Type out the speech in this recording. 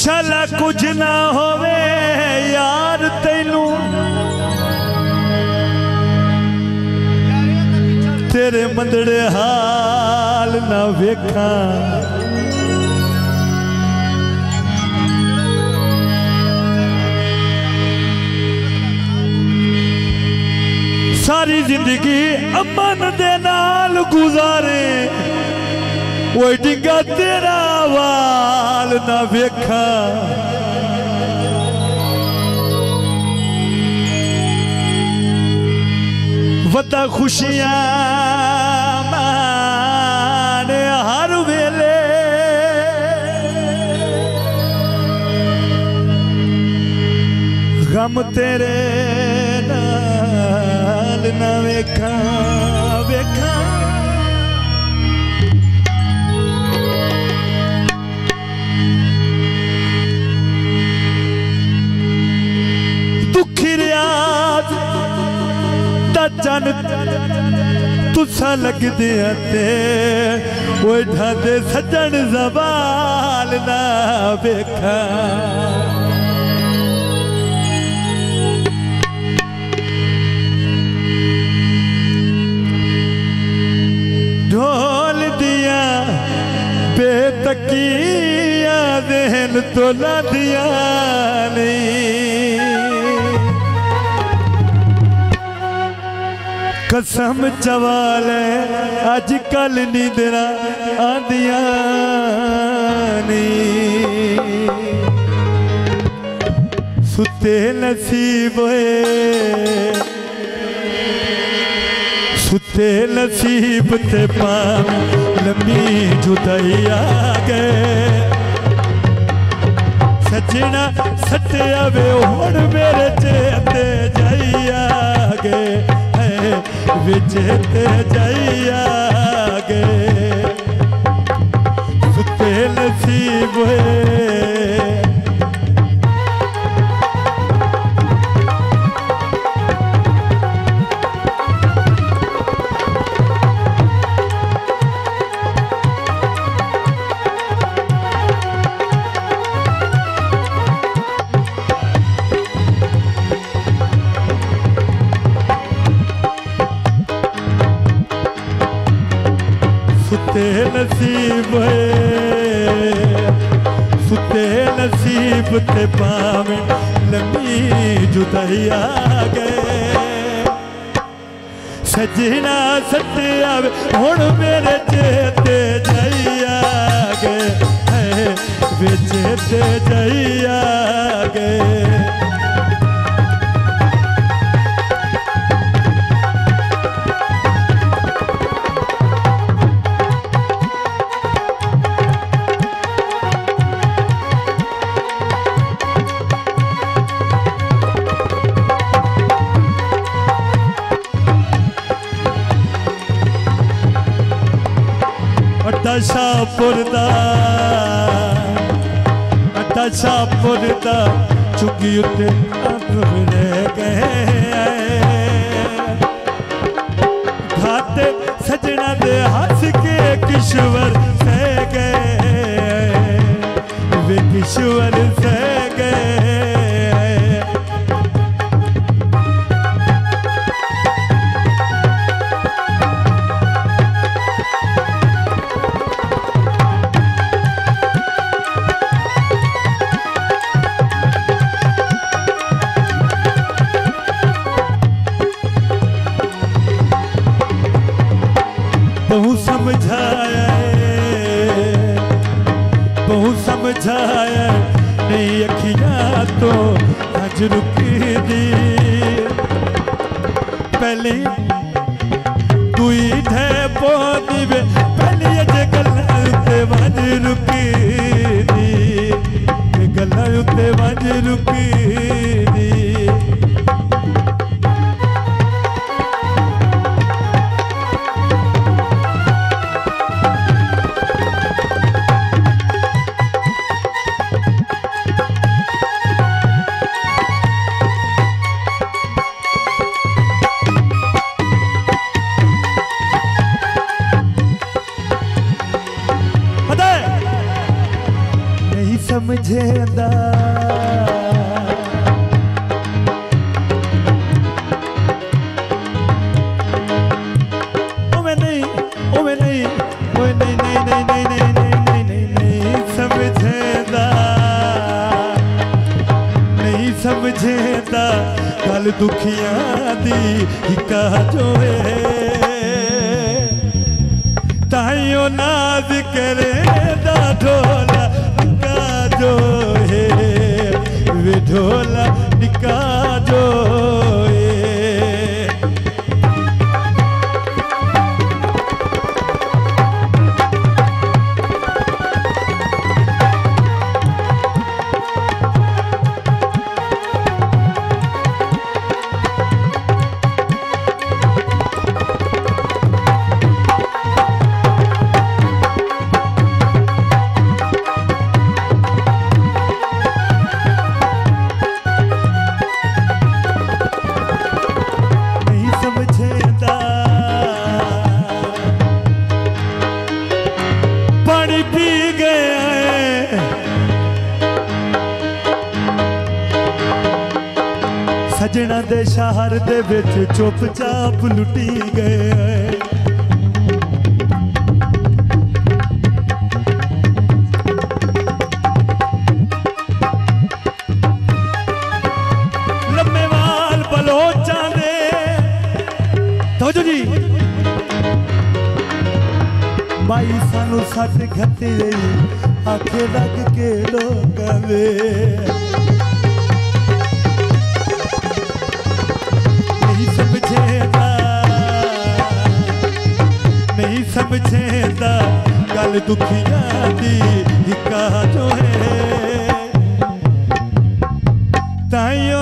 शाला कुछ ना होवे यार तैनू तेरे मंदड़े हाल ना वेखा सारी जिंदगी अमन दे नाल गुजारे वो डिंगा तेरा वाल ना वेखा वता खुशियां माने हर वेले गम तेरे नाल ना वेखा वेखा दुखी रियाज चन तुसा लग दिया वो ढादे सजन जबाल ना वेखा ढोल दिया बेतकिया देन तो ला दिया नहीं कसम चवाले अज कल नींदरा आंदिया सुते नसीब सुते नसीब ते पाम लम्मी जुदाई आ गए सजना सटिया वे हुण मेरे चेते जाइया गए विचेते जाइया गए सुते नसीब सुते नसीब सुते नसीब ते पावे लम्मी जुदाई आ गए सजना सटिया हुण मेरे चेते जाइया गए चेते जाइया गए शाहपुर दा चुगी उत्ते रह गए खाते सजना दे हंस के किश्वर सह गए वे किश्वर सह गए बहुत समझाया नहीं अखियां तो अज रुकी दी पहले दुई थे पौधी वे पहली अजे गल्लां उत्ते वज रुकी दी गल्लां उत्ते वज रुकी दी समझेंदा ओवे नहीं ओवे नहीं ओवे नहीं नहीं नहीं नहीं नहीं नहीं नहीं नहीं समझेंदा नहीं समझेंदा गल दुखियां दी हिका जो है ताइयों नाज करे दा ढोला निका जो है वे ढोला निका जो है सजना दे शहर दे विच चुपचाप लुटी गए लम्बे वाल बलोचां दे तवज्जो जी माई सानू सट घते आखे लग के लोकां दे नहीं समझेंदा गल दुखियां दी हिका जो है ताइयों